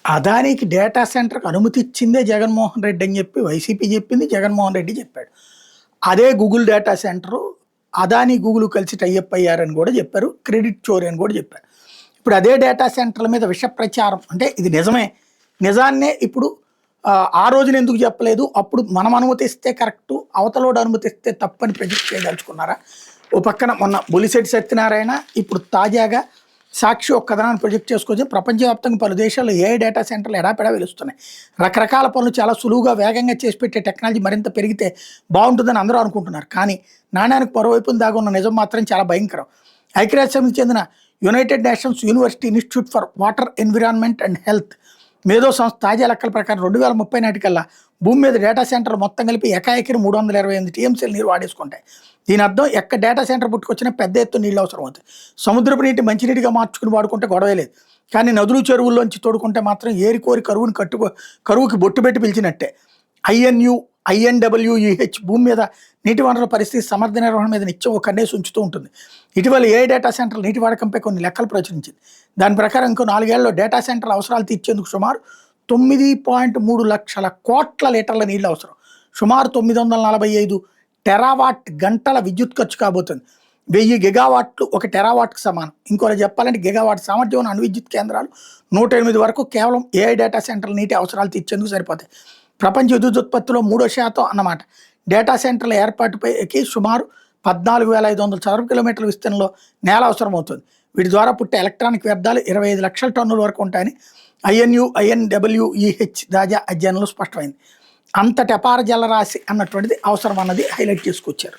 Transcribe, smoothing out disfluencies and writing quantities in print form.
అదానికి డేటా సెంటర్‌కి అనుమతి ఇచ్చిందే జగన్మోహన్ రెడ్డి అని చెప్పి వైసీపీ చెప్పింది. జగన్మోహన్ రెడ్డి చెప్పాడు. అదే Google data centre Adani, Google కలిసి టై అప్ అయ్యారని కూడా చెప్పారు. క్రెడిట్ చోరీ అని కూడా చెప్పారు. ఇప్పుడు అదే డేటా సెంటర్ల మీద విష ప్రచారం అంటే ఇది నిజమే. నిజాన్నే ఇప్పుడు ఆ రోజున ఎందుకు చెప్పలేదు? అప్పుడు మనం అనుమతిస్తే కరెక్టు, అవతలోడు అనుమతిస్తే తప్పని ప్రెడిక్ట్ చేయదలుచుకున్నారా? ఓ పక్కన మొన్న బొలిశెట్టి సత్యనారాయణ, ఇప్పుడు తాజాగా సాక్షి ఒక కథనాన్ని ప్రొజెక్ట్ చేసుకొచ్చి ప్రపంచవ్యాప్తంగా పలు దేశాల్లో ఏఐ డేటా సెంటర్లు ఎడాపెడా వెలుస్తున్నాయి. రకరకాల పనులు చాలా సులువుగా వేగంగా చేసి పెట్టే టెక్నాలజీ మరింత పెరిగితే బాగుంటుందని అందరూ అనుకుంటున్నారు. కానీ నాణ్యానికి మరోవైపున దాగున్న నిజం మాత్రం చాలా భయంకరం. ఐక్యరాజ్య సమితికి చెందిన United nations university institute for water environment and health మేధో సంస్థ తాజా లెక్కల ప్రకారం 2030 నాటికల్లా భూమి మీద డేటా సెంటర్లు మొత్తం కలిపి ఏకాఏకిని 328 టీఎంసీలు నీరు వాడేసుకుంటాయి. దీని అర్థం ఎక్కడ డేటా సెంటర్ పుట్టుకొచ్చినా పెద్ద ఎత్తున నీళ్ళు అవసరం అవుతాయి. సముద్రపు నీటి మంచినీటిగా మార్చుకుని వాడుకుంటే గొడవే లేదు. కానీ నదులు చెరువుల్లోంచి తోడుకుంటే మాత్రం ఏరి కోరి కరువుకి బొట్టు పెట్టి పిలిచినట్టే. ఐఎన్డబ్ల్యూఈహెచ్ భూమి మీద నీటి వనరుల పరిస్థితి సమర్థ నిర్వహణ మీద నిత్యం ఒక కన్నేసి ఉంచుతూ ఉంటుంది. ఇటీవల ఏ డేటా సెంటర్లు నీటి వాడకంపై కొన్ని లెక్కలు ప్రచురించింది. దాని ప్రకారం ఇంకో 4 ఏళ్లలో డేటా సెంటర్ల అవసరాలు తీర్చేందుకు సుమారు 9.3 లక్షల కోట్ల లీటర్ల నీళ్ళు అవసరం. సుమారు 945 టెరావాట్ గంటల విద్యుత్ ఖర్చు కాబోతుంది. 1000 గిగావాట్లు 1 టెరావాట్కి సమానం. ఇంకోలా చెప్పాలంటే గిగావాట్ సామర్థ్యం ఉన్న అణు విద్యుత్ కేంద్రాలు 108 వరకు కేవలం ఏఐ డేటా సెంటర్ల నీటి అవసరాలు తీర్చేందుకు సరిపోతాయి. ప్రపంచ విద్యుత్ ఉత్పత్తిలో 3% అన్నమాట. డేటా సెంటర్ల ఏర్పాటుపైకి సుమారు 14,500 చదరపు కిలోమీటర్ల విస్తీర్ణంలో నేల అవసరం అవుతుంది. వీటి ద్వారా పుట్టే ఎలక్ట్రానిక్ వ్యర్థాలు 25 లక్షల టన్నుల వరకు ఉంటాయని ఐఎన్డబ్ల్యూఈహెచ్ తాజా అధ్యయనంలో స్పష్టమైంది. అంతటి అపార జలరాశి అన్నటువంటిది అవసరం అన్నది హైలైట్ చేసుకొచ్చారు.